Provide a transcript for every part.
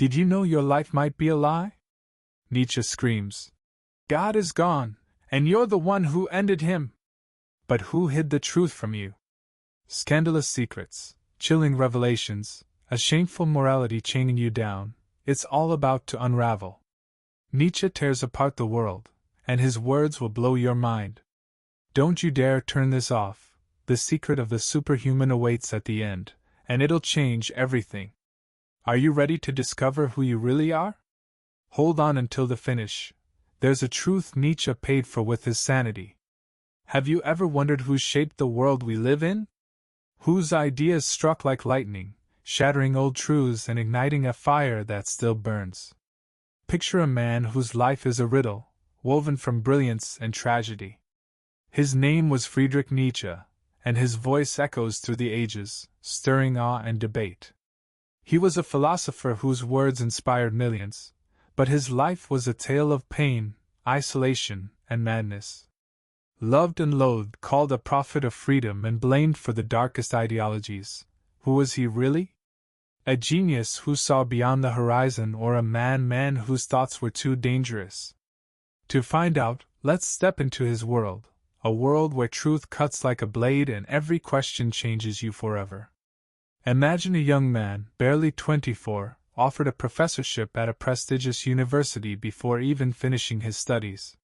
Did you know your life might be a lie? Nietzsche screams. God is gone, and you're the one who ended him. But who hid the truth from you? Scandalous secrets, chilling revelations, a shameful morality chaining you down, it's all about to unravel. Nietzsche tears apart the world, and his words will blow your mind. Don't you dare turn this off. The secret of the superhuman awaits at the end, and it'll change everything. Are you ready to discover who you really are? Hold on until the finish. There's a truth Nietzsche paid for with his sanity. Have you ever wondered who shaped the world we live in? Whose ideas struck like lightning, shattering old truths and igniting a fire that still burns? Picture a man whose life is a riddle, woven from brilliance and tragedy. His name was Friedrich Nietzsche, and his voice echoes through the ages, stirring awe and debate. He was a philosopher whose words inspired millions, but his life was a tale of pain, isolation, and madness. Loved and loathed, called a prophet of freedom and blamed for the darkest ideologies. Who was he really? A genius who saw beyond the horizon, or a man whose thoughts were too dangerous? To find out, let's step into his world, a world where truth cuts like a blade and every question changes you forever. Imagine a young man, barely 24, offered a professorship at a prestigious university before even finishing his studies.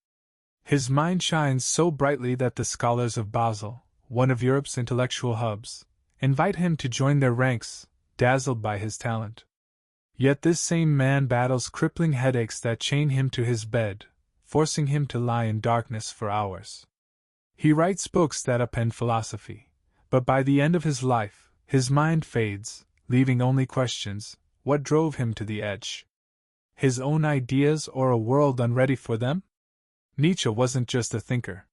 His mind shines so brightly that the scholars of Basel, one of Europe's intellectual hubs, invite him to join their ranks, dazzled by his talent. Yet this same man battles crippling headaches that chain him to his bed, forcing him to lie in darkness for hours. He writes books that upend philosophy, but by the end of his life, his mind fades, leaving only questions: what drove him to the edge? His own ideas or a world unready for them? Nietzsche wasn't just a thinker.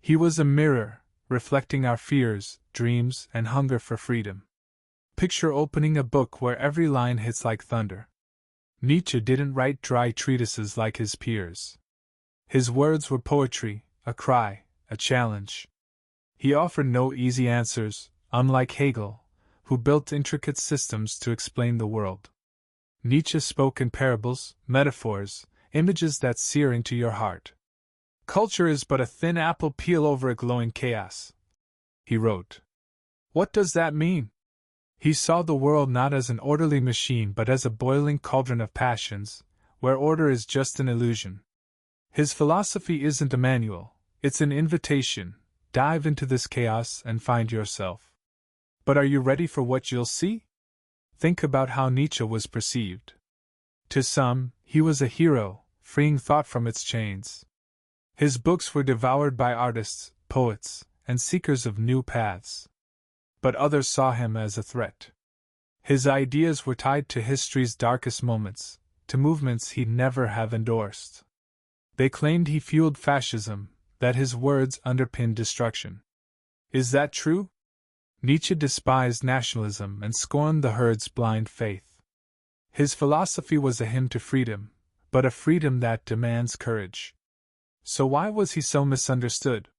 He was a mirror, reflecting our fears, dreams, and hunger for freedom. Picture opening a book where every line hits like thunder. Nietzsche didn't write dry treatises like his peers. His words were poetry, a cry, a challenge. He offered no easy answers, unlike Hegel, who built intricate systems to explain the world. Nietzsche spoke in parables, metaphors, images that sear into your heart. Culture is but a thin apple peel over a glowing chaos, he wrote. What does that mean? He saw the world not as an orderly machine but as a boiling cauldron of passions, where order is just an illusion. His philosophy isn't a manual, it's an invitation: dive into this chaos and find yourself. But are you ready for what you'll see? Think about how Nietzsche was perceived. To some, he was a hero, freeing thought from its chains. His books were devoured by artists, poets, and seekers of new paths. But others saw him as a threat. His ideas were tied to history's darkest moments, to movements he'd never have endorsed. They claimed he fueled fascism, that his words underpinned destruction. Is that true? Nietzsche despised nationalism and scorned the herd's blind faith. His philosophy was a hymn to freedom, but a freedom that demands courage. So why was he so misunderstood?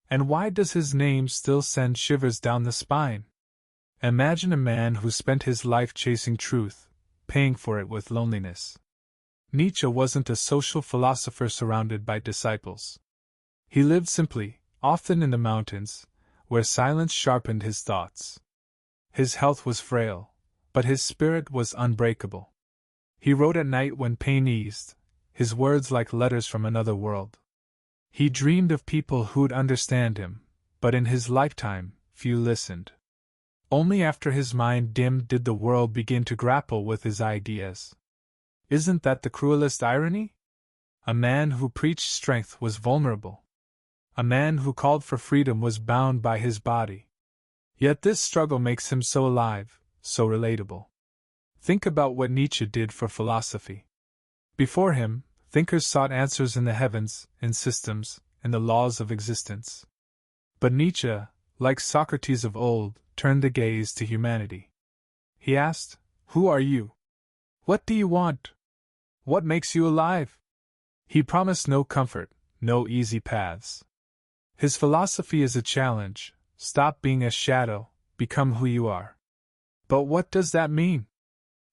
And why does his name still send shivers down the spine? Imagine a man who spent his life chasing truth, paying for it with loneliness. Nietzsche wasn't a social philosopher surrounded by disciples. He lived simply, often in the mountains, where silence sharpened his thoughts. His health was frail, but his spirit was unbreakable. He wrote at night when pain eased, his words like letters from another world. He dreamed of people who'd understand him, but in his lifetime, few listened. Only after his mind dimmed did the world begin to grapple with his ideas. Isn't that the cruelest irony? A man who preached strength was vulnerable. A man who called for freedom was bound by his body. Yet this struggle makes him so alive, so relatable. Think about what Nietzsche did for philosophy. Before him, thinkers sought answers in the heavens, in systems, in the laws of existence. But Nietzsche, like Socrates of old, turned the gaze to humanity. He asked, "Who are you? What do you want? What makes you alive?" He promised no comfort, no easy paths. His philosophy is a challenge: stop being a shadow, become who you are. But what does that mean?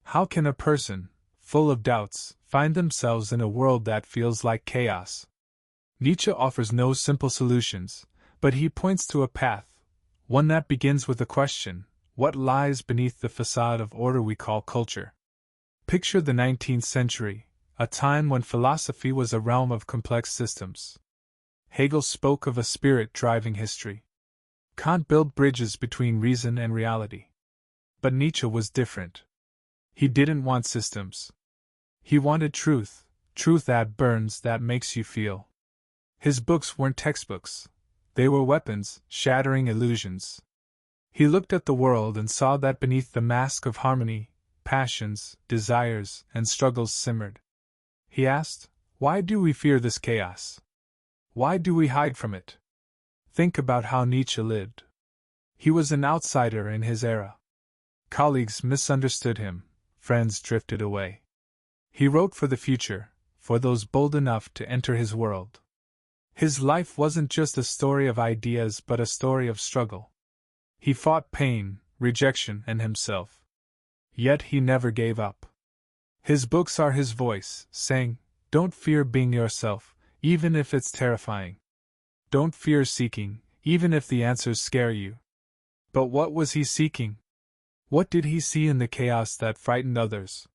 How can a person, full of doubts, find themselves in a world that feels like chaos. Nietzsche offers no simple solutions, but he points to a path, one that begins with the question, what lies beneath the facade of order we call culture? Picture the 19th century, a time when philosophy was a realm of complex systems. Hegel spoke of a spirit driving history. Kant built bridges between reason and reality. But Nietzsche was different. He didn't want systems. He wanted truth, truth that burns, that makes you feel. His books weren't textbooks. They were weapons, shattering illusions. He looked at the world and saw that beneath the mask of harmony, passions, desires, and struggles simmered. He asked, why do we fear this chaos? Why do we hide from it? Think about how Nietzsche lived. He was an outsider in his era. Colleagues misunderstood him, friends drifted away. He wrote for the future, for those bold enough to enter his world. His life wasn't just a story of ideas but a story of struggle. He fought pain, rejection, and himself. Yet he never gave up. His books are his voice, saying, don't fear being yourself, even if it's terrifying. Don't fear seeking, even if the answers scare you. But what was he seeking? What did he see in the chaos that frightened others?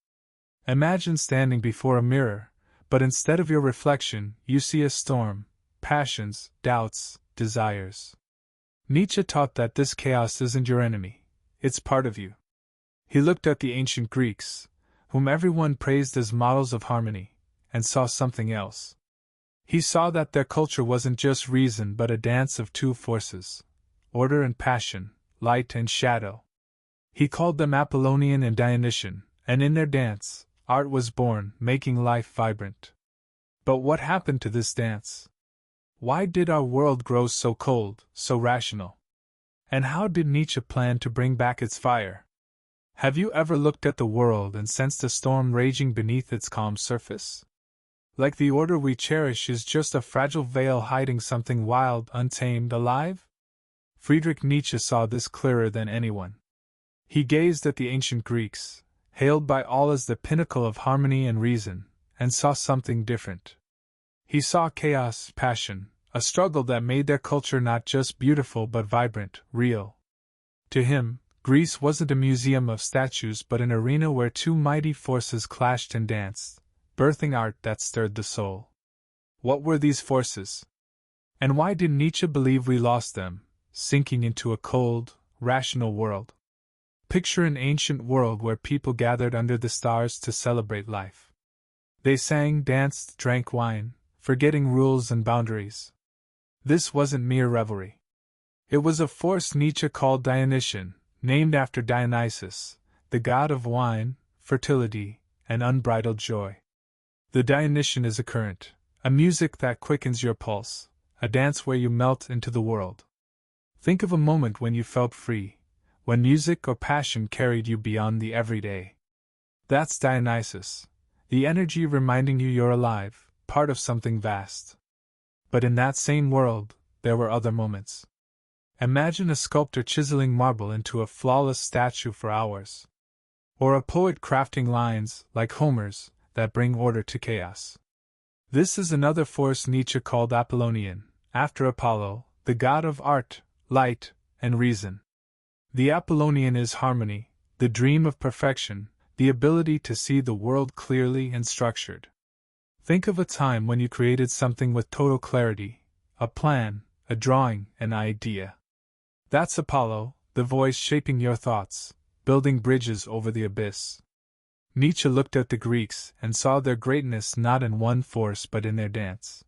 Imagine standing before a mirror, but instead of your reflection, you see a storm, passions, doubts, desires. Nietzsche taught that this chaos isn't your enemy, it's part of you. He looked at the ancient Greeks, whom everyone praised as models of harmony, and saw something else. He saw that their culture wasn't just reason but a dance of two forces, order and passion, light and shadow. He called them Apollonian and Dionysian, and in their dance, art was born, making life vibrant. But what happened to this dance? Why did our world grow so cold, so rational? And how did Nietzsche plan to bring back its fire? Have you ever looked at the world and sensed a storm raging beneath its calm surface? Like the order we cherish is just a fragile veil hiding something wild, untamed, alive? Friedrich Nietzsche saw this clearer than anyone. He gazed at the ancient Greeks, hailed by all as the pinnacle of harmony and reason, and saw something different. He saw chaos, passion, a struggle that made their culture not just beautiful but vibrant, real. To him, Greece wasn't a museum of statues but an arena where two mighty forces clashed and danced, birthing art that stirred the soul. What were these forces? And why did Nietzsche believe we lost them, sinking into a cold, rational world? Picture an ancient world where people gathered under the stars to celebrate life. They sang, danced, drank wine, forgetting rules and boundaries. This wasn't mere revelry. It was a force Nietzsche called Dionysian, named after Dionysus, the god of wine, fertility, and unbridled joy. The Dionysian is a current, a music that quickens your pulse, a dance where you melt into the world. Think of a moment when you felt free, when music or passion carried you beyond the everyday. That's Dionysus, the energy reminding you you're alive, part of something vast. But in that same world, there were other moments. Imagine a sculptor chiseling marble into a flawless statue for hours. Or a poet crafting lines, like Homer's, that bring order to chaos. This is another force Nietzsche called Apollonian, after Apollo, the god of art, light, and reason. The Apollonian is harmony, the dream of perfection, the ability to see the world clearly and structured. Think of a time when you created something with total clarity, a plan, a drawing, an idea. That's Apollo, the voice shaping your thoughts, building bridges over the abyss. Nietzsche looked at the Greeks and saw their greatness not in one force but in their dance.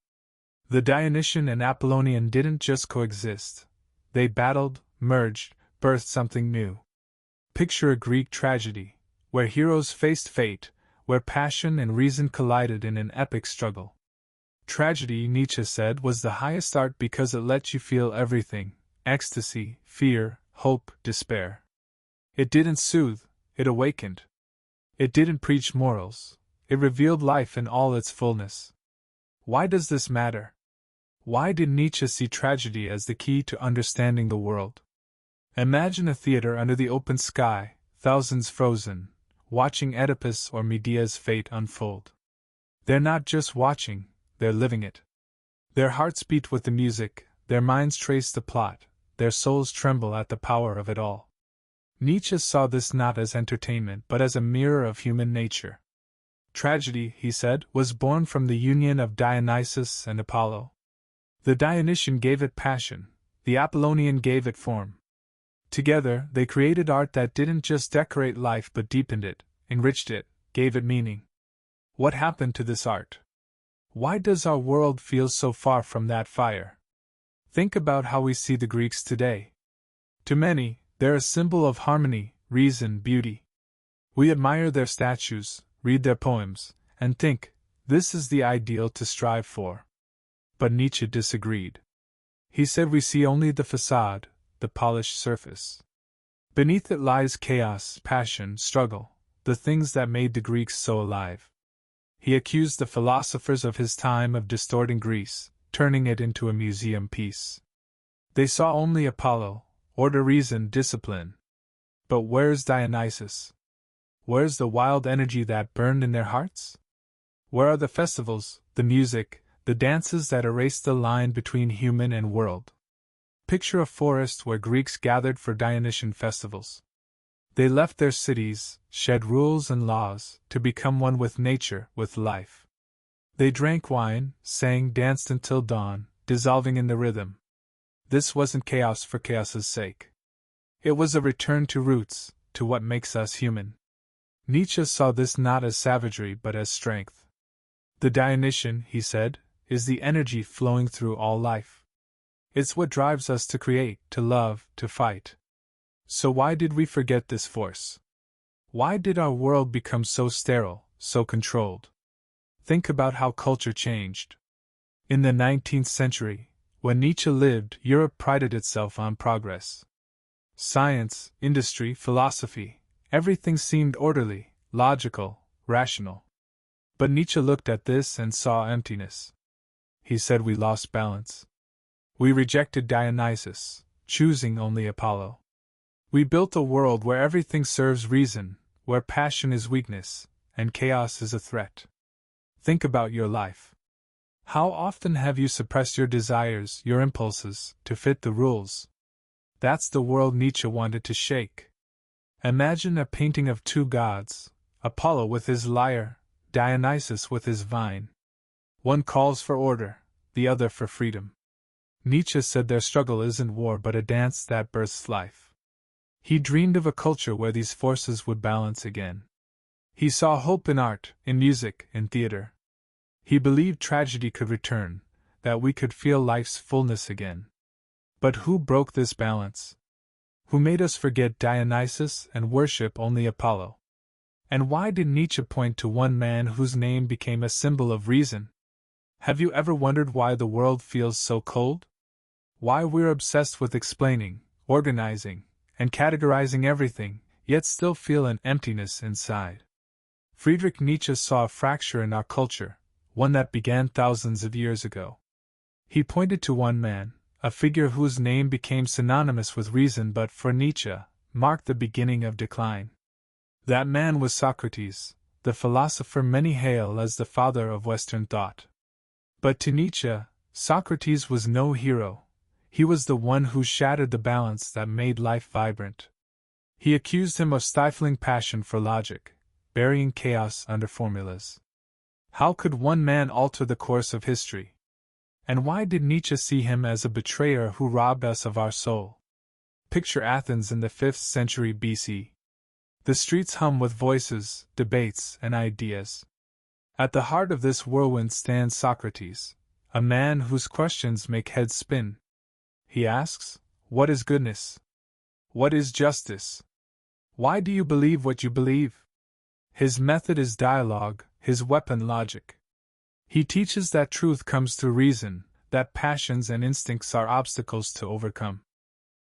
The Dionysian and Apollonian didn't just coexist. They battled, merged, birthed something new. Picture a Greek tragedy, where heroes faced fate, where passion and reason collided in an epic struggle. Tragedy, Nietzsche said, was the highest art because it let you feel everything: ecstasy, fear, hope, despair. It didn't soothe, it awakened. It didn't preach morals, it revealed life in all its fullness. Why does this matter? Why did Nietzsche see tragedy as the key to understanding the world? Imagine a theater under the open sky, thousands frozen, watching Oedipus or Medea's fate unfold. They're not just watching, they're living it. Their hearts beat with the music, their minds trace the plot, their souls tremble at the power of it all. Nietzsche saw this not as entertainment but as a mirror of human nature. Tragedy, he said, was born from the union of Dionysus and Apollo. The Dionysian gave it passion, the Apollonian gave it form. Together, they created art that didn't just decorate life but deepened it, enriched it, gave it meaning. What happened to this art? Why does our world feel so far from that fire? Think about how we see the Greeks today. To many, they're a symbol of harmony, reason, beauty. We admire their statues, read their poems, and think, this is the ideal to strive for. But Nietzsche disagreed. He said we see only the facade, the polished surface. Beneath it lies chaos, passion, struggle, the things that made the Greeks so alive. He accused the philosophers of his time of distorting Greece, turning it into a museum piece. They saw only Apollo, order, reason, discipline. But where's Dionysus? Where's the wild energy that burned in their hearts? Where are the festivals, the music, the dances that erased the line between human and world? Picture a forest where Greeks gathered for Dionysian festivals. They left their cities, shed rules and laws, to become one with nature, with life. They drank wine, sang, danced until dawn, dissolving in the rhythm. This wasn't chaos for chaos's sake. It was a return to roots, to what makes us human. Nietzsche saw this not as savagery but as strength. The Dionysian, he said, is the energy flowing through all life. It's what drives us to create, to love, to fight. So why did we forget this force? Why did our world become so sterile, so controlled? Think about how culture changed. In the 19th century, when Nietzsche lived, Europe prided itself on progress. Science, industry, philosophy, everything seemed orderly, logical, rational. But Nietzsche looked at this and saw emptiness. He said we lost balance. We rejected Dionysus, choosing only Apollo. We built a world where everything serves reason, where passion is weakness, and chaos is a threat. Think about your life. How often have you suppressed your desires, your impulses, to fit the rules? That's the world Nietzsche wanted to shake. Imagine a painting of two gods, Apollo with his lyre, Dionysus with his vine. One calls for order, the other for freedom. Nietzsche said their struggle isn't war but a dance that births life. He dreamed of a culture where these forces would balance again. He saw hope in art, in music, in theater. He believed tragedy could return, that we could feel life's fullness again. But who broke this balance? Who made us forget Dionysus and worship only Apollo? And why did Nietzsche point to one man whose name became a symbol of reason? Have you ever wondered why the world feels so cold? Why we're obsessed with explaining, organizing, and categorizing everything, yet still feel an emptiness inside? Friedrich Nietzsche saw a fracture in our culture, one that began thousands of years ago. He pointed to one man, a figure whose name became synonymous with reason but for Nietzsche, marked the beginning of decline. That man was Socrates, the philosopher many hail as the father of Western thought. But to Nietzsche, Socrates was no hero. He was the one who shattered the balance that made life vibrant. He accused him of stifling passion for logic, burying chaos under formulas. How could one man alter the course of history? And why did Nietzsche see him as a betrayer who robbed us of our soul? Picture Athens in the 5th century BC. The streets hum with voices, debates, and ideas. At the heart of this whirlwind stands Socrates, a man whose questions make heads spin. He asks, what is goodness? What is justice? Why do you believe what you believe? His method is dialogue, his weapon logic. He teaches that truth comes through reason, that passions and instincts are obstacles to overcome.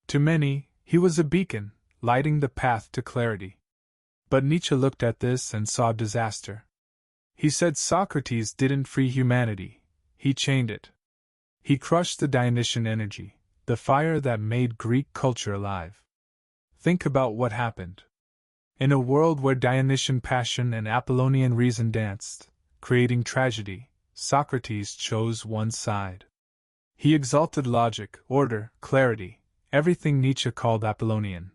To many, he was a beacon, lighting the path to clarity. But Nietzsche looked at this and saw disaster. He said Socrates didn't free humanity, he chained it. He crushed the Dionysian energy, the fire that made Greek culture alive. Think about what happened. In a world where Dionysian passion and Apollonian reason danced, creating tragedy, Socrates chose one side. He exalted logic, order, clarity, everything Nietzsche called Apollonian.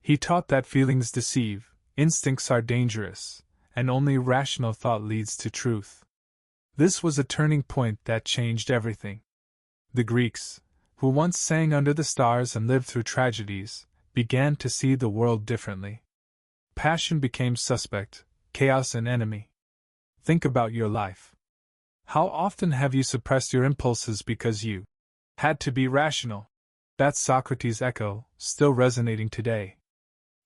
He taught that feelings deceive, instincts are dangerous, and only rational thought leads to truth. This was a turning point that changed everything. The Greeks, who once sang under the stars and lived through tragedies, began to see the world differently. Passion became suspect, chaos an enemy. Think about your life. How often have you suppressed your impulses because you had to be rational? That's Socrates' echo, still resonating today.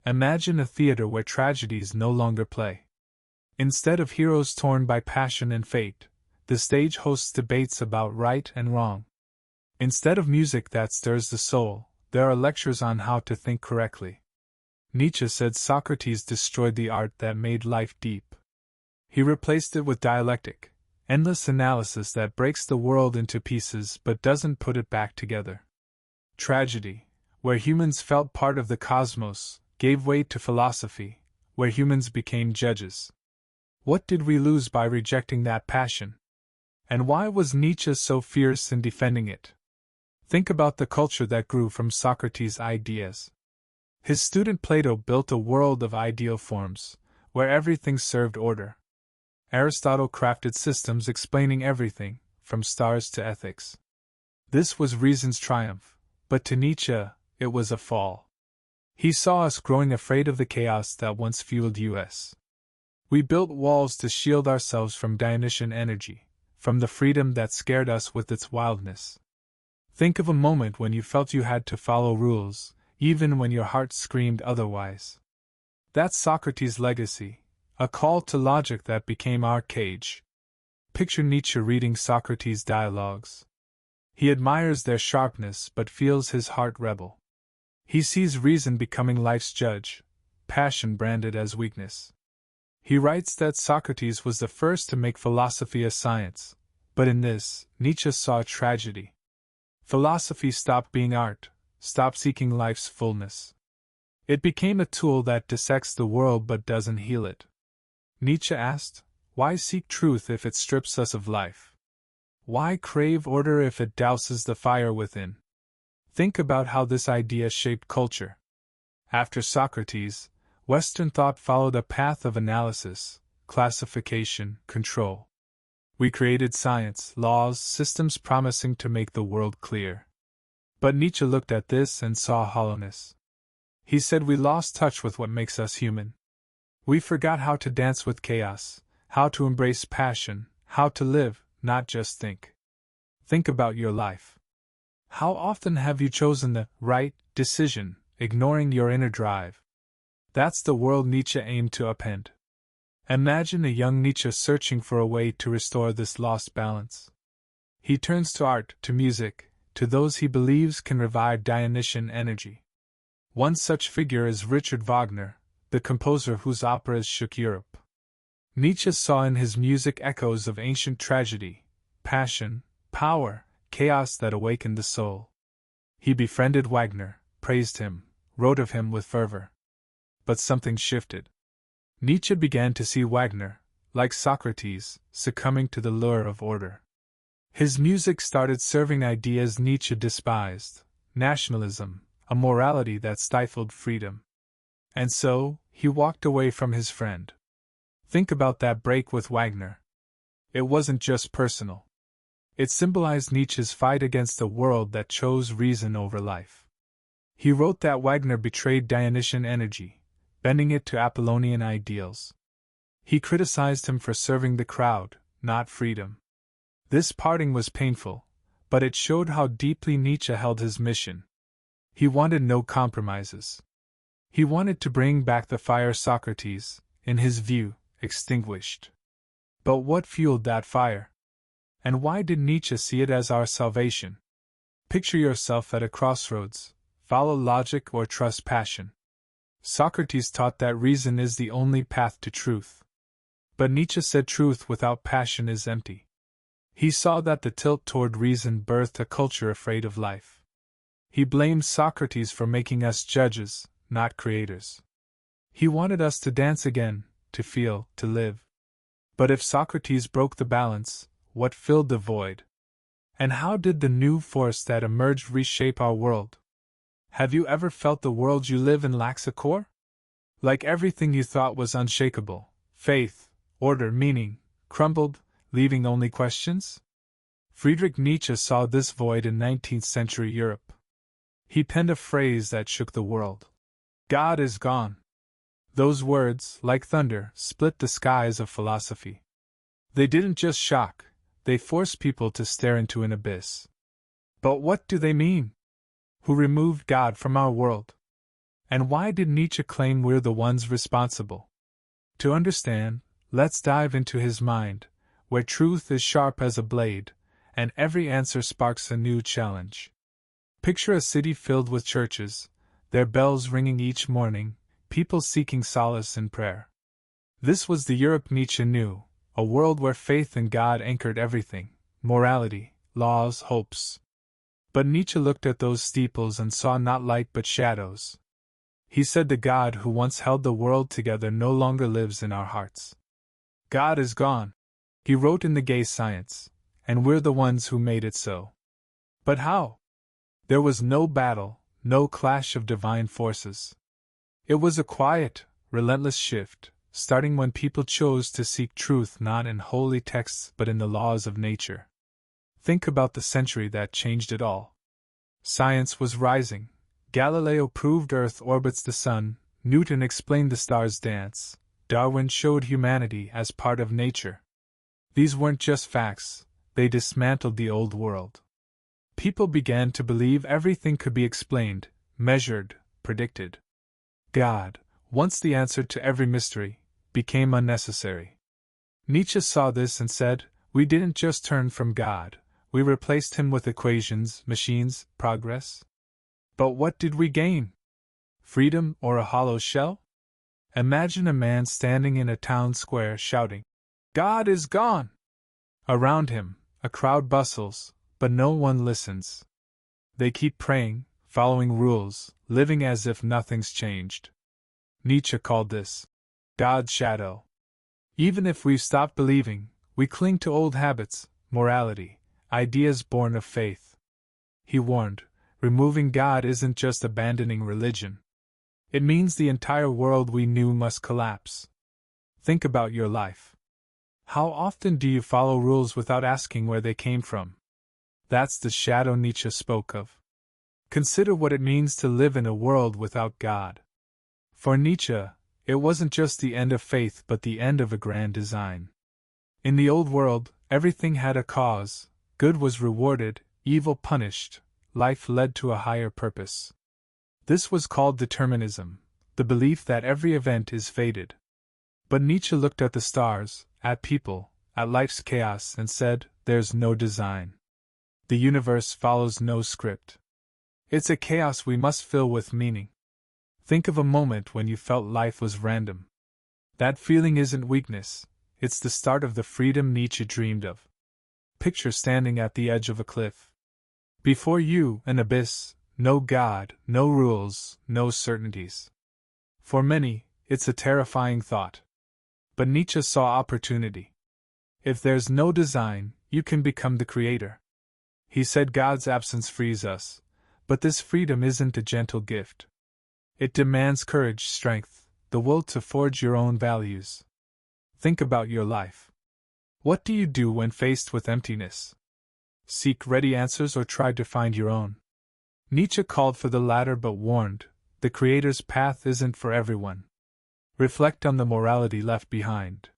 Imagine a theater where tragedies no longer play. Instead of heroes torn by passion and fate, the stage hosts debates about right and wrong. Instead of music that stirs the soul, there are lectures on how to think correctly. Nietzsche said Socrates destroyed the art that made life deep. He replaced it with dialectic, endless analysis that breaks the world into pieces but doesn't put it back together. Tragedy, where humans felt part of the cosmos, gave way to philosophy, where humans became judges. What did we lose by rejecting that passion? And why was Nietzsche so fierce in defending it? Think about the culture that grew from Socrates' ideas. His student Plato built a world of ideal forms, where everything served order. Aristotle crafted systems explaining everything, from stars to ethics. This was reason's triumph, but to Nietzsche, it was a fall. He saw us growing afraid of the chaos that once fueled us. We built walls to shield ourselves from Dionysian energy, from the freedom that scared us with its wildness. Think of a moment when you felt you had to follow rules, even when your heart screamed otherwise. That's Socrates' legacy, a call to logic that became our cage. Picture Nietzsche reading Socrates' dialogues. He admires their sharpness but feels his heart rebel. He sees reason becoming life's judge, passion branded as weakness. He writes that Socrates was the first to make philosophy a science, but in this, Nietzsche saw tragedy. Philosophy stopped being art, stopped seeking life's fullness. It became a tool that dissects the world but doesn't heal it. Nietzsche asked, why seek truth if it strips us of life? Why crave order if it douses the fire within? Think about how this idea shaped culture. After Socrates, Western thought followed a path of analysis, classification, control. We created science, laws, systems promising to make the world clear. But Nietzsche looked at this and saw hollowness. He said we lost touch with what makes us human. We forgot how to dance with chaos, how to embrace passion, how to live, not just think. Think about your life. How often have you chosen the right decision, ignoring your inner drive? That's the world Nietzsche aimed to upend. Imagine a young Nietzsche searching for a way to restore this lost balance. He turns to art, to music, to those he believes can revive Dionysian energy. One such figure is Richard Wagner, the composer whose operas shook Europe. Nietzsche saw in his music echoes of ancient tragedy, passion, power, chaos that awakened the soul. He befriended Wagner, praised him, wrote of him with fervor. But something shifted. Nietzsche began to see Wagner, like Socrates, succumbing to the lure of order. His music started serving ideas Nietzsche despised: nationalism, a morality that stifled freedom. And so, he walked away from his friend. Think about that break with Wagner. It wasn't just personal. It symbolized Nietzsche's fight against a world that chose reason over life. He wrote that Wagner betrayed Dionysian energy, bending it to Apollonian ideals. He criticized him for serving the crowd, not freedom. This parting was painful, but it showed how deeply Nietzsche held his mission. He wanted no compromises. He wanted to bring back the fire Socrates, in his view, extinguished. But what fueled that fire? And why did Nietzsche see it as our salvation? Picture yourself at a crossroads: follow logic or trust passion. Socrates taught that reason is the only path to truth. But Nietzsche said truth without passion is empty. He saw that the tilt toward reason birthed a culture afraid of life. He blamed Socrates for making us judges, not creators. He wanted us to dance again, to feel, to live. But if Socrates broke the balance, what filled the void? And how did the new force that emerged reshape our world? Have you ever felt the world you live in lacks a core? Like everything you thought was unshakable, faith, order, meaning, crumbled, leaving only questions? Friedrich Nietzsche saw this void in 19th century Europe. He penned a phrase that shook the world. God is gone. Those words, like thunder, split the skies of philosophy. They didn't just shock, they forced people to stare into an abyss. But what do they mean? Who removed God from our world? And why did Nietzsche claim we're the ones responsible? To understand, let's dive into his mind, where truth is sharp as a blade, and every answer sparks a new challenge. Picture a city filled with churches, their bells ringing each morning, people seeking solace in prayer. This was the Europe Nietzsche knew, a world where faith in God anchored everything, morality, laws, hopes. But Nietzsche looked at those steeples and saw not light but shadows. He said the God who once held the world together no longer lives in our hearts. God is gone, he wrote in The Gay Science, and we're the ones who made it so. But how? There was no battle, no clash of divine forces. It was a quiet, relentless shift, starting when people chose to seek truth not in holy texts but in the laws of nature. Think about the century that changed it all. Science was rising. Galileo proved Earth orbits the Sun, Newton explained the stars' dance, Darwin showed humanity as part of nature. These weren't just facts, they dismantled the old world. People began to believe everything could be explained, measured, predicted. God, once the answer to every mystery, became unnecessary. Nietzsche saw this and said, we didn't just turn from God, we replaced him with equations, machines, progress. But what did we gain? Freedom or a hollow shell? Imagine a man standing in a town square shouting, God is gone! Around him, a crowd bustles, but no one listens. They keep praying, following rules, living as if nothing's changed. Nietzsche called this God's shadow. Even if we've stopped believing, we cling to old habits, morality, ideas born of faith. He warned, removing God isn't just abandoning religion. It means the entire world we knew must collapse. Think about your life. How often do you follow rules without asking where they came from? That's the shadow Nietzsche spoke of. Consider what it means to live in a world without God. For Nietzsche, it wasn't just the end of faith but the end of a grand design. In the old world, everything had a cause, good was rewarded, evil punished, life led to a higher purpose. This was called determinism, the belief that every event is fated. But Nietzsche looked at the stars, at people, at life's chaos and said, there's no design. The universe follows no script. It's a chaos we must fill with meaning. Think of a moment when you felt life was random. That feeling isn't weakness, it's the start of the freedom Nietzsche dreamed of. Picture standing at the edge of a cliff. Before you, an abyss, no God, no rules, no certainties. For many, it's a terrifying thought. But Nietzsche saw opportunity. If there's no design, you can become the creator. He said God's absence frees us, but this freedom isn't a gentle gift. It demands courage, strength, the will to forge your own values. Think about your life. What do you do when faced with emptiness? Seek ready answers or try to find your own? Nietzsche called for the latter but warned, the Creator's path isn't for everyone. Reflect on the morality left behind.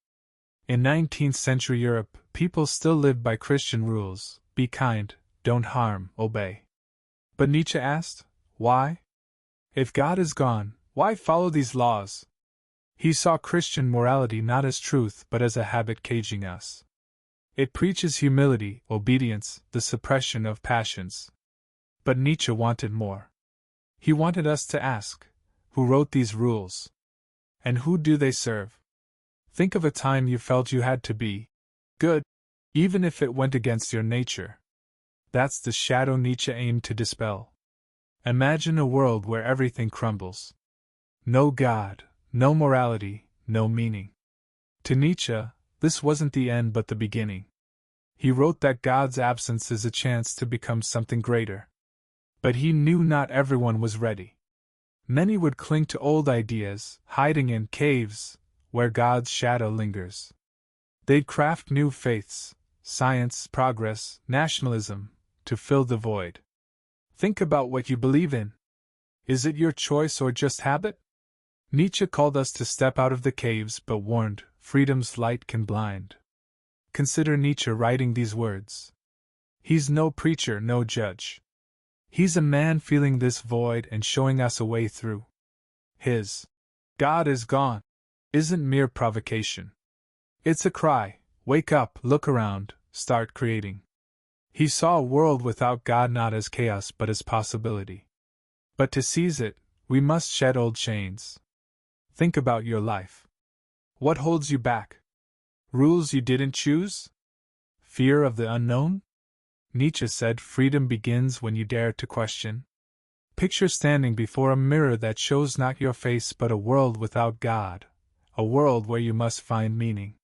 In 19th century Europe, people still lived by Christian rules: be kind, don't harm, obey. But Nietzsche asked, why? If God is gone, why follow these laws? He saw Christian morality not as truth but as a habit caging us. It preaches humility, obedience, the suppression of passions. But Nietzsche wanted more. He wanted us to ask, who wrote these rules? And who do they serve? Think of a time you felt you had to be good, even if it went against your nature. That's the shadow Nietzsche aimed to dispel. Imagine a world where everything crumbles. No God, no morality, no meaning. To Nietzsche, this wasn't the end but the beginning. He wrote that God's absence is a chance to become something greater. But he knew not everyone was ready. Many would cling to old ideas, hiding in caves, where God's shadow lingers. They'd craft new faiths, science, progress, nationalism, to fill the void. Think about what you believe in. Is it your choice or just habit? Nietzsche called us to step out of the caves but warned, freedom's light can blind. Consider Nietzsche writing these words. He's no preacher, no judge. He's a man feeling this void and showing us a way through. His "God is gone" isn't mere provocation. It's a cry, wake up, look around, start creating. He saw a world without God not as chaos but as possibility. But to seize it, we must shed old chains. Think about your life. What holds you back? Rules you didn't choose? Fear of the unknown? Nietzsche said freedom begins when you dare to question. Picture standing before a mirror that shows not your face but a world without God, a world where you must find meaning.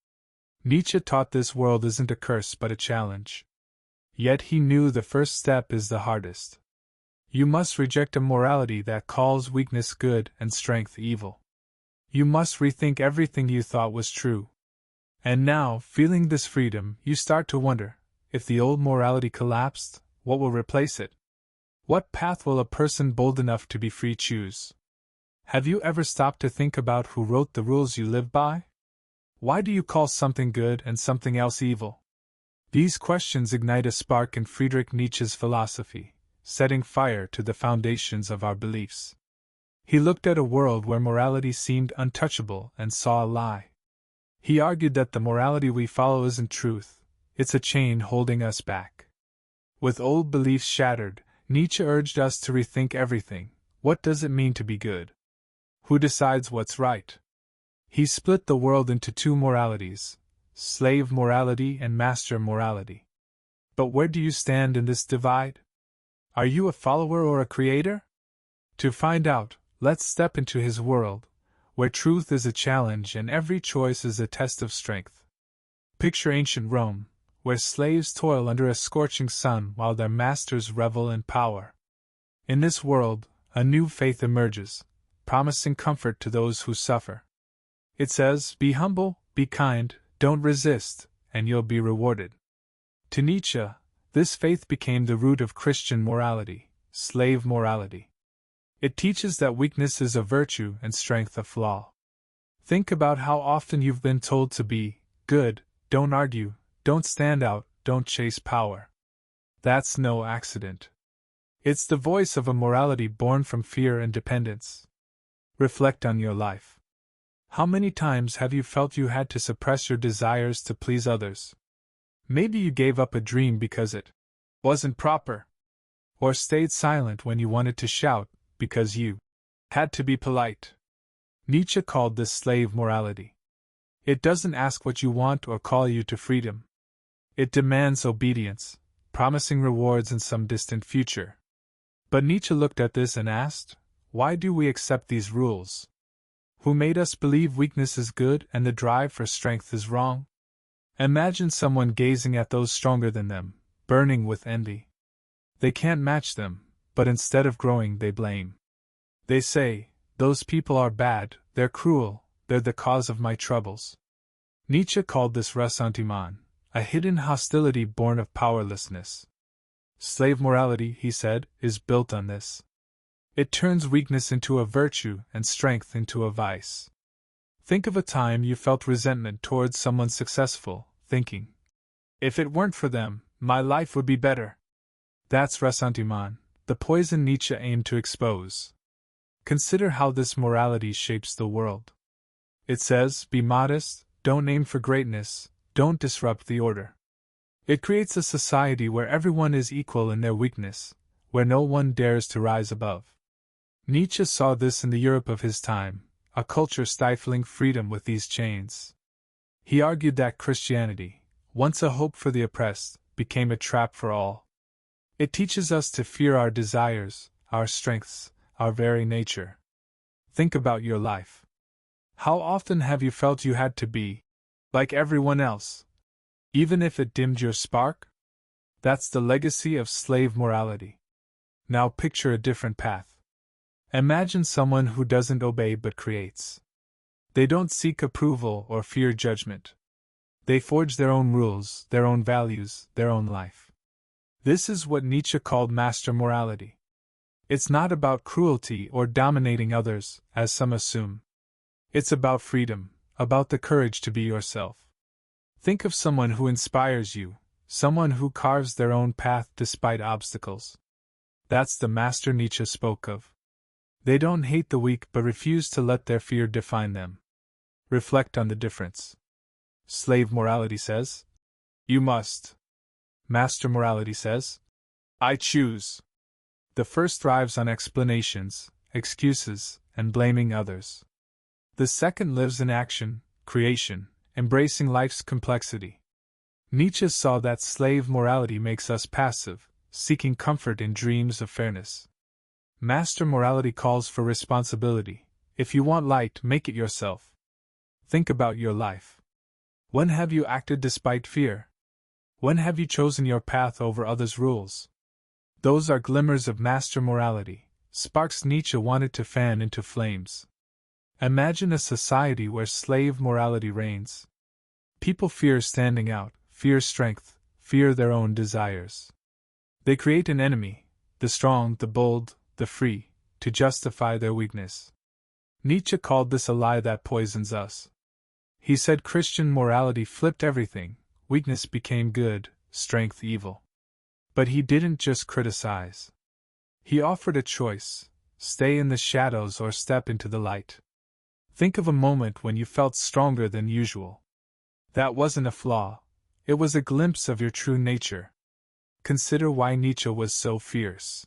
Nietzsche taught this world isn't a curse but a challenge. Yet he knew the first step is the hardest. You must reject a morality that calls weakness good and strength evil. You must rethink everything you thought was true. And now, feeling this freedom, you start to wonder, if the old morality collapsed, what will replace it? What path will a person bold enough to be free choose? Have you ever stopped to think about who wrote the rules you live by? Why do you call something good and something else evil? These questions ignite a spark in Friedrich Nietzsche's philosophy, setting fire to the foundations of our beliefs. He looked at a world where morality seemed untouchable and saw a lie. He argued that the morality we follow isn't truth, it's a chain holding us back. With old beliefs shattered, Nietzsche urged us to rethink everything. What does it mean to be good? Who decides what's right? He split the world into two moralities, slave morality and master morality. But where do you stand in this divide? Are you a follower or a creator? To find out, let's step into his world, where truth is a challenge and every choice is a test of strength. Picture ancient Rome, where slaves toil under a scorching sun while their masters revel in power. In this world, a new faith emerges, promising comfort to those who suffer. It says, be humble, be kind, don't resist, and you'll be rewarded. To Nietzsche, this faith became the root of Christian morality, slave morality. It teaches that weakness is a virtue and strength a flaw. Think about how often you've been told to be good, don't argue, don't stand out, don't chase power. That's no accident. It's the voice of a morality born from fear and dependence. Reflect on your life. How many times have you felt you had to suppress your desires to please others? Maybe you gave up a dream because it wasn't proper. Or stayed silent when you wanted to shout because you had to be polite. Nietzsche called this slave morality. It doesn't ask what you want or call you to freedom. It demands obedience, promising rewards in some distant future. But Nietzsche looked at this and asked, why do we accept these rules? Who made us believe weakness is good and the drive for strength is wrong? Imagine someone gazing at those stronger than them, burning with envy. They can't match them, but instead of growing they blame. They say, those people are bad, they're cruel, they're the cause of my troubles. Nietzsche called this ressentiment, a hidden hostility born of powerlessness. Slave morality, he said, is built on this. It turns weakness into a virtue and strength into a vice. Think of a time you felt resentment towards someone successful, thinking, if it weren't for them, my life would be better. That's ressentiment, the poison Nietzsche aimed to expose. Consider how this morality shapes the world. It says, be modest, don't aim for greatness, don't disrupt the order. It creates a society where everyone is equal in their weakness, where no one dares to rise above. Nietzsche saw this in the Europe of his time, a culture stifling freedom with these chains. He argued that Christianity, once a hope for the oppressed, became a trap for all. It teaches us to fear our desires, our strengths, our very nature. Think about your life. How often have you felt you had to be like everyone else, even if it dimmed your spark? That's the legacy of slave morality. Now picture a different path. Imagine someone who doesn't obey but creates. They don't seek approval or fear judgment. They forge their own rules, their own values, their own life. This is what Nietzsche called master morality. It's not about cruelty or dominating others, as some assume. It's about freedom, about the courage to be yourself. Think of someone who inspires you, someone who carves their own path despite obstacles. That's the master Nietzsche spoke of. They don't hate the weak but refuse to let their fear define them. Reflect on the difference. Slave morality says, "You must." Master morality says, "I choose." The first thrives on explanations, excuses, and blaming others. The second lives in action, creation, embracing life's complexity. Nietzsche saw that slave morality makes us passive, seeking comfort in dreams of fairness. Master morality calls for responsibility. If you want light, make it yourself. Think about your life. When have you acted despite fear? When have you chosen your path over others' rules? Those are glimmers of master morality, sparks Nietzsche wanted to fan into flames. Imagine a society where slave morality reigns. People fear standing out, fear strength, fear their own desires. They create an enemy, the strong, the bold, the free, to justify their weakness. Nietzsche called this a lie that poisons us. He said Christian morality flipped everything, weakness became good, strength evil. But he didn't just criticize. He offered a choice: stay in the shadows or step into the light. Think of a moment when you felt stronger than usual. That wasn't a flaw, it was a glimpse of your true nature. Consider why Nietzsche was so fierce.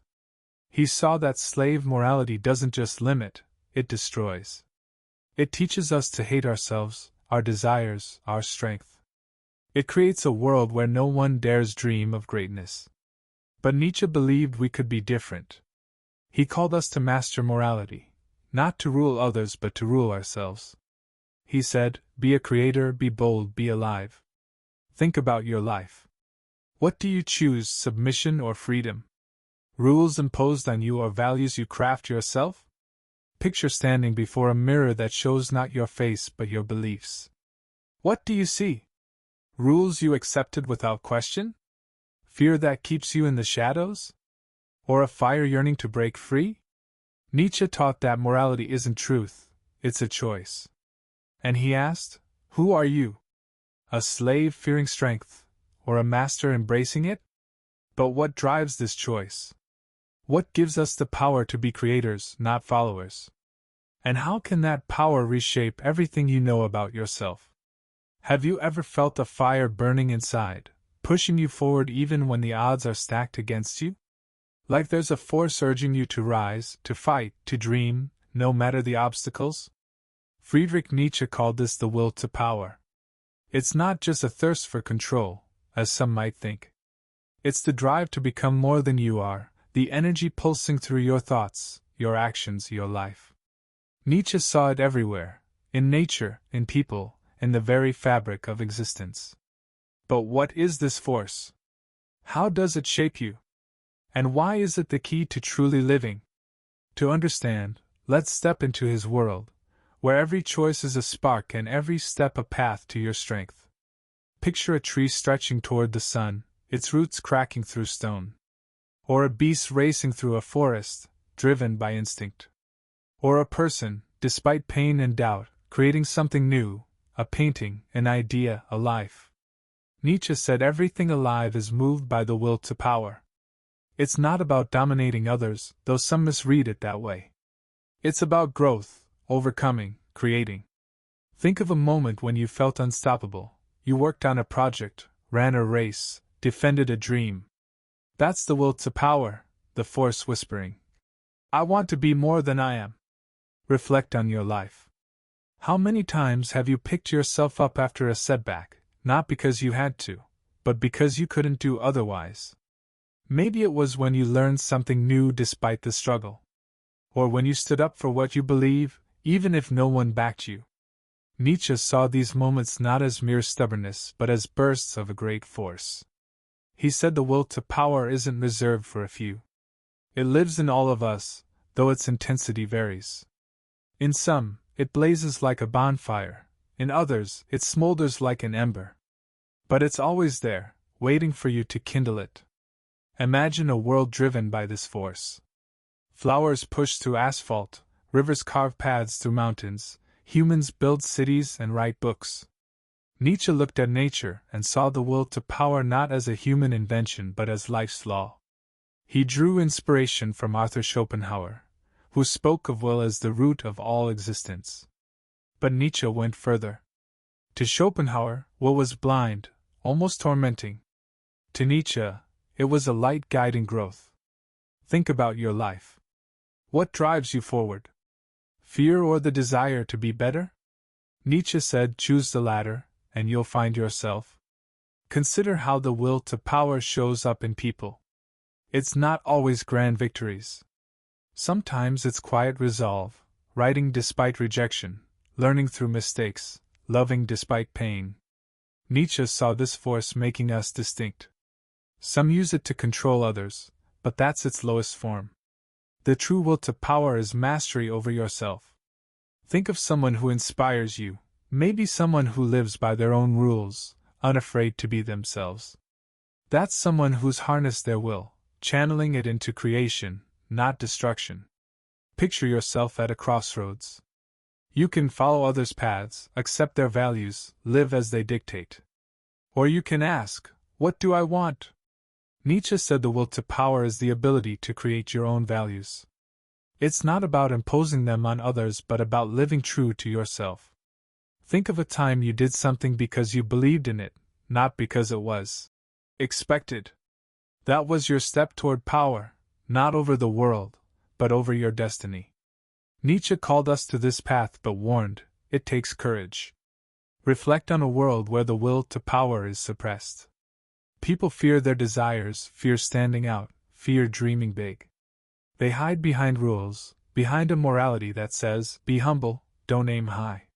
He saw that slave morality doesn't just limit, it destroys. It teaches us to hate ourselves, our desires, our strength. It creates a world where no one dares dream of greatness. But Nietzsche believed we could be different. He called us to master morality, not to rule others but to rule ourselves. He said, be a creator, be bold, be alive. Think about your life. What do you choose, submission or freedom? Rules imposed on you or values you craft yourself? Picture standing before a mirror that shows not your face but your beliefs. What do you see? Rules you accepted without question? Fear that keeps you in the shadows? Or a fire yearning to break free? Nietzsche taught that morality isn't truth, it's a choice. And he asked, who are you? A slave fearing strength, or a master embracing it? But what drives this choice? What gives us the power to be creators, not followers? And how can that power reshape everything you know about yourself? Have you ever felt a fire burning inside, pushing you forward even when the odds are stacked against you? Like there's a force urging you to rise, to fight, to dream, no matter the obstacles? Friedrich Nietzsche called this the will to power. It's not just a thirst for control, as some might think. It's the drive to become more than you are, the energy pulsing through your thoughts, your actions, your life. Nietzsche saw it everywhere, in nature, in people, in the very fabric of existence. But what is this force? How does it shape you? And why is it the key to truly living? To understand, let's step into his world, where every choice is a spark and every step a path to your strength. Picture a tree stretching toward the sun, its roots cracking through stone. Or a beast racing through a forest, driven by instinct. Or a person, despite pain and doubt, creating something new, a painting, an idea, a life. Nietzsche said everything alive is moved by the will to power. It's not about dominating others, though some misread it that way. It's about growth, overcoming, creating. Think of a moment when you felt unstoppable. You worked on a project, ran a race, defended a dream. That's the will to power, the force whispering, I want to be more than I am. Reflect on your life. How many times have you picked yourself up after a setback, not because you had to, but because you couldn't do otherwise? Maybe it was when you learned something new despite the struggle. Or when you stood up for what you believe, even if no one backed you. Nietzsche saw these moments not as mere stubbornness but as bursts of a great force. He said the will to power isn't reserved for a few. It lives in all of us, though its intensity varies. In some, it blazes like a bonfire, in others, it smolders like an ember. But it's always there, waiting for you to kindle it. Imagine a world driven by this force. Flowers push through asphalt, rivers carve paths through mountains, humans build cities and write books. Nietzsche looked at nature and saw the will to power not as a human invention but as life's law. He drew inspiration from Arthur Schopenhauer, who spoke of will as the root of all existence. But Nietzsche went further. To Schopenhauer, will was blind, almost tormenting. To Nietzsche, it was a light guiding growth. Think about your life. What drives you forward? Fear or the desire to be better? Nietzsche said, choose the latter, and you'll find yourself. Consider how the will to power shows up in people. It's not always grand victories. Sometimes it's quiet resolve, writing despite rejection, learning through mistakes, loving despite pain. Nietzsche saw this force making us distinct. Some use it to control others, but that's its lowest form. The true will to power is mastery over yourself. Think of someone who inspires you, maybe someone who lives by their own rules, unafraid to be themselves. That's someone who's harnessed their will, channeling it into creation, not destruction. Picture yourself at a crossroads. You can follow others' paths, accept their values, live as they dictate. Or you can ask, what do I want? Nietzsche said the will to power is the ability to create your own values. It's not about imposing them on others but about living true to yourself. Think of a time you did something because you believed in it, not because it was expected. That was your step toward power, not over the world, but over your destiny. Nietzsche called us to this path but warned, it takes courage. Reflect on a world where the will to power is suppressed. People fear their desires, fear standing out, fear dreaming big. They hide behind rules, behind a morality that says, be humble, don't aim high.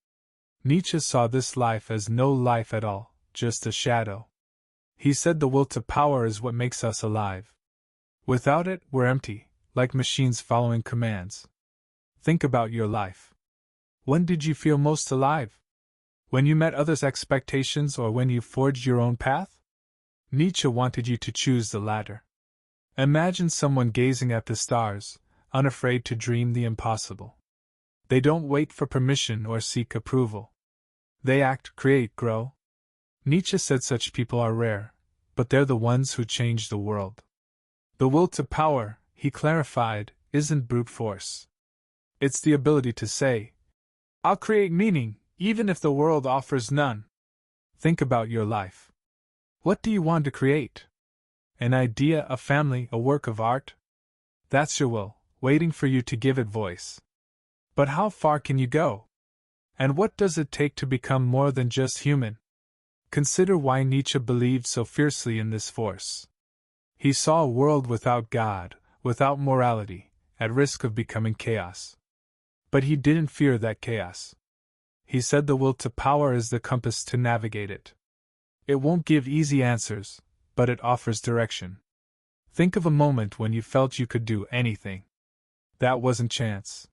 Nietzsche saw this life as no life at all, just a shadow. He said the will to power is what makes us alive. Without it, we're empty, like machines following commands. Think about your life. When did you feel most alive? When you met others' expectations or when you forged your own path? Nietzsche wanted you to choose the latter. Imagine someone gazing at the stars, unafraid to dream the impossible. They don't wait for permission or seek approval. They act, create, grow. Nietzsche said such people are rare, but they're the ones who change the world. The will to power, he clarified, isn't brute force. It's the ability to say, I'll create meaning, even if the world offers none. Think about your life. What do you want to create? An idea, a family, a work of art? That's your will, waiting for you to give it voice. But how far can you go? And what does it take to become more than just human? Consider why Nietzsche believed so fiercely in this force. He saw a world without God, without morality, at risk of becoming chaos. But he didn't fear that chaos. He said the will to power is the compass to navigate it. It won't give easy answers, but it offers direction. Think of a moment when you felt you could do anything. That wasn't chance.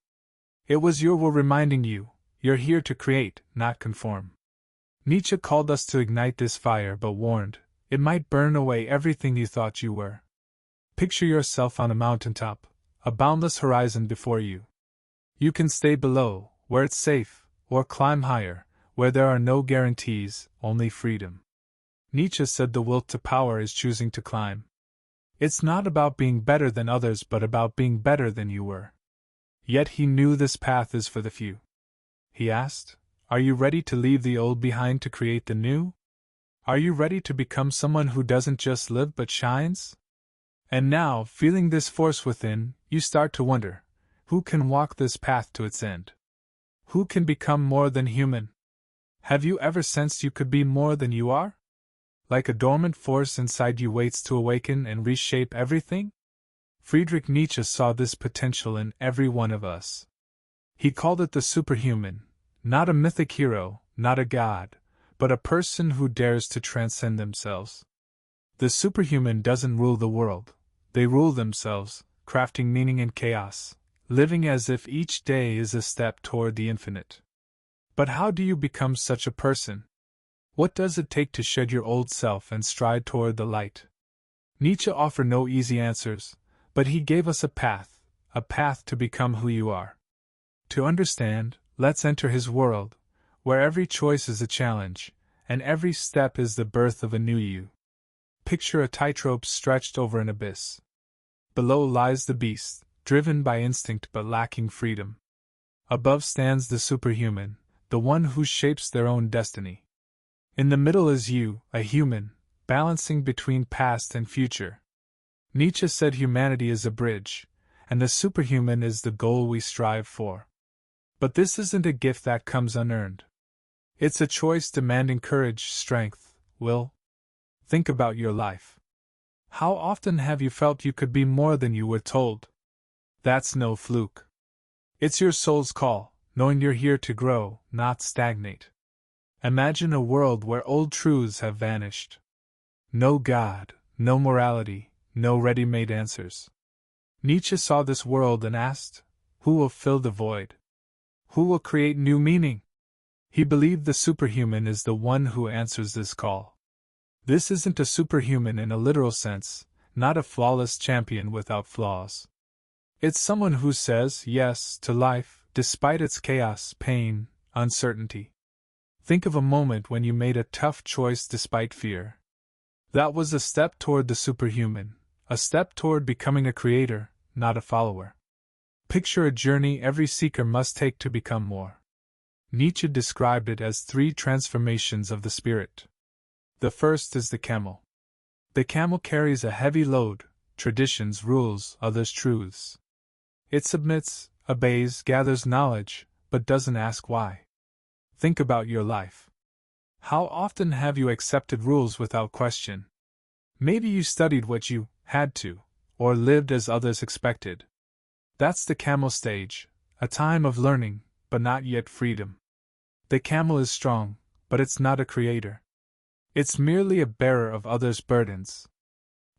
It was your will reminding you, you're here to create, not conform. Nietzsche called us to ignite this fire but warned, it might burn away everything you thought you were. Picture yourself on a mountaintop, a boundless horizon before you. You can stay below, where it's safe, or climb higher, where there are no guarantees, only freedom. Nietzsche said the will to power is choosing to climb. It's not about being better than others but about being better than you were. Yet he knew this path is for the few. He asked, are you ready to leave the old behind to create the new? Are you ready to become someone who doesn't just live but shines? And now, feeling this force within, you start to wonder, who can walk this path to its end? Who can become more than human? Have you ever sensed you could be more than you are? Like a dormant force inside you waits to awaken and reshape everything? Friedrich Nietzsche saw this potential in every one of us. He called it the superhuman, not a mythic hero, not a god, but a person who dares to transcend themselves. The superhuman doesn't rule the world, they rule themselves, crafting meaning in chaos, living as if each day is a step toward the infinite. But how do you become such a person? What does it take to shed your old self and stride toward the light? Nietzsche offered no easy answers, but he gave us a path to become who you are. To understand, let's enter his world, where every choice is a challenge, and every step is the birth of a new you. Picture a tightrope stretched over an abyss. Below lies the beast, driven by instinct but lacking freedom. Above stands the superhuman, the one who shapes their own destiny. In the middle is you, a human, balancing between past and future. Nietzsche said humanity is a bridge, and the superhuman is the goal we strive for. But this isn't a gift that comes unearned. It's a choice demanding courage, strength, will. Think about your life. How often have you felt you could be more than you were told? That's no fluke. It's your soul's call, knowing you're here to grow, not stagnate. Imagine a world where old truths have vanished. No God, no morality, no ready-made answers. Nietzsche saw this world and asked, who will fill the void? Who will create new meaning? He believed the superhuman is the one who answers this call. This isn't a superhuman in a literal sense, not a flawless champion without flaws. It's someone who says yes to life, despite its chaos, pain, uncertainty. Think of a moment when you made a tough choice despite fear. That was a step toward the superhuman, a step toward becoming a creator, not a follower. Picture a journey every seeker must take to become more. Nietzsche described it as 3 transformations of the spirit. The first is the camel. The camel carries a heavy load, traditions, rules, others' truths. It submits, obeys, gathers knowledge, but doesn't ask why. Think about your life. How often have you accepted rules without question? Maybe you studied what you had to, or lived as others expected. That's the camel stage, a time of learning, but not yet freedom. The camel is strong, but it's not a creator. It's merely a bearer of others' burdens.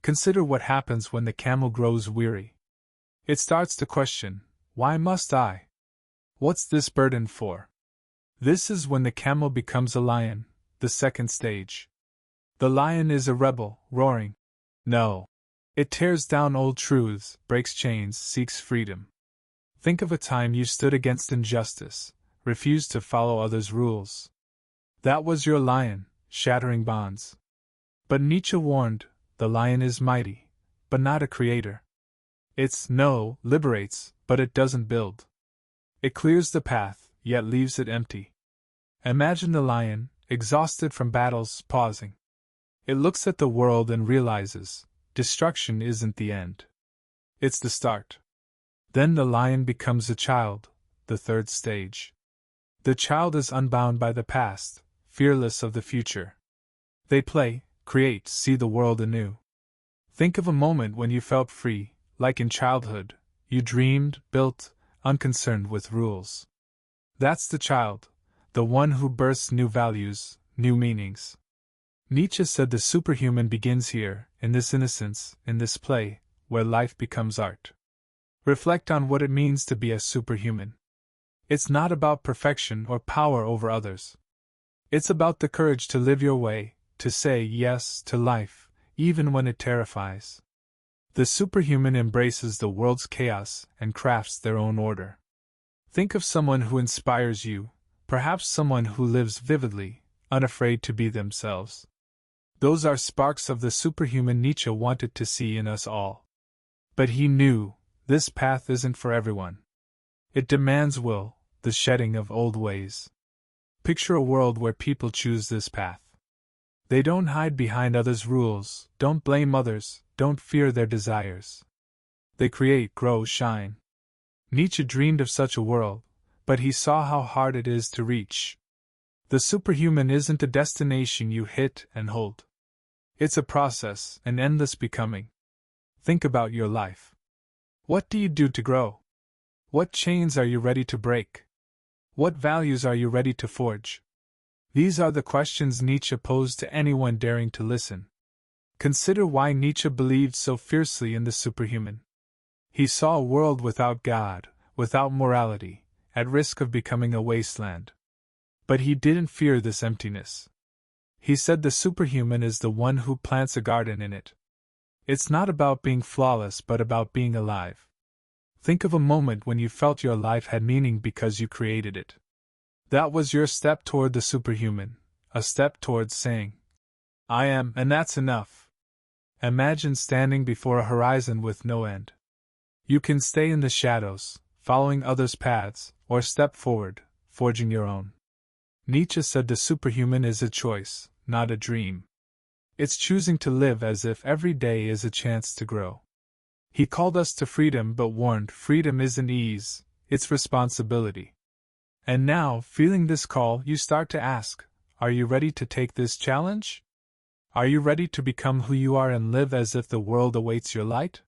Consider what happens when the camel grows weary. It starts to question, why must I? What's this burden for? This is when the camel becomes a lion, the second stage. The lion is a rebel, roaring. No. It tears down old truths, breaks chains, seeks freedom. Think of a time you stood against injustice, refused to follow others' rules. That was your lion, shattering bonds. But Nietzsche warned, the lion is mighty, but not a creator. Its no liberates, but it doesn't build. It clears the path, yet leaves it empty. Imagine the lion, exhausted from battles, pausing. It looks at the world and realizes, destruction isn't the end. It's the start. Then the lion becomes a child, the third stage. The child is unbound by the past, fearless of the future. They play, create, see the world anew. Think of a moment when you felt free, like in childhood, you dreamed, built, unconcerned with rules. That's the child, the one who births new values, new meanings. Nietzsche said the superhuman begins here, in this innocence, in this play, where life becomes art. Reflect on what it means to be a superhuman. It's not about perfection or power over others. It's about the courage to live your way, to say yes to life, even when it terrifies. The superhuman embraces the world's chaos and crafts their own order. Think of someone who inspires you, perhaps someone who lives vividly, unafraid to be themselves. Those are sparks of the superhuman Nietzsche wanted to see in us all. But he knew, this path isn't for everyone. It demands will, the shedding of old ways. Picture a world where people choose this path. They don't hide behind others' rules, don't blame others, don't fear their desires. They create, grow, shine. Nietzsche dreamed of such a world, but he saw how hard it is to reach. The superhuman isn't a destination you hit and hold. It's a process, an endless becoming. Think about your life. What do you do to grow? What chains are you ready to break? What values are you ready to forge? These are the questions Nietzsche posed to anyone daring to listen. Consider why Nietzsche believed so fiercely in the superhuman. He saw a world without God, without morality, at risk of becoming a wasteland. But he didn't fear this emptiness. He said the superhuman is the one who plants a garden in it. It's not about being flawless but about being alive. Think of a moment when you felt your life had meaning because you created it. That was your step toward the superhuman, a step towards saying, I am, and that's enough. Imagine standing before a horizon with no end. You can stay in the shadows, following others' paths, or step forward, forging your own. Nietzsche said the superhuman is a choice, not a dream. It's choosing to live as if every day is a chance to grow. He called us to freedom but warned freedom isn't ease, it's responsibility. And now, feeling this call, you start to ask, are you ready to take this challenge? Are you ready to become who you are and live as if the world awaits your light?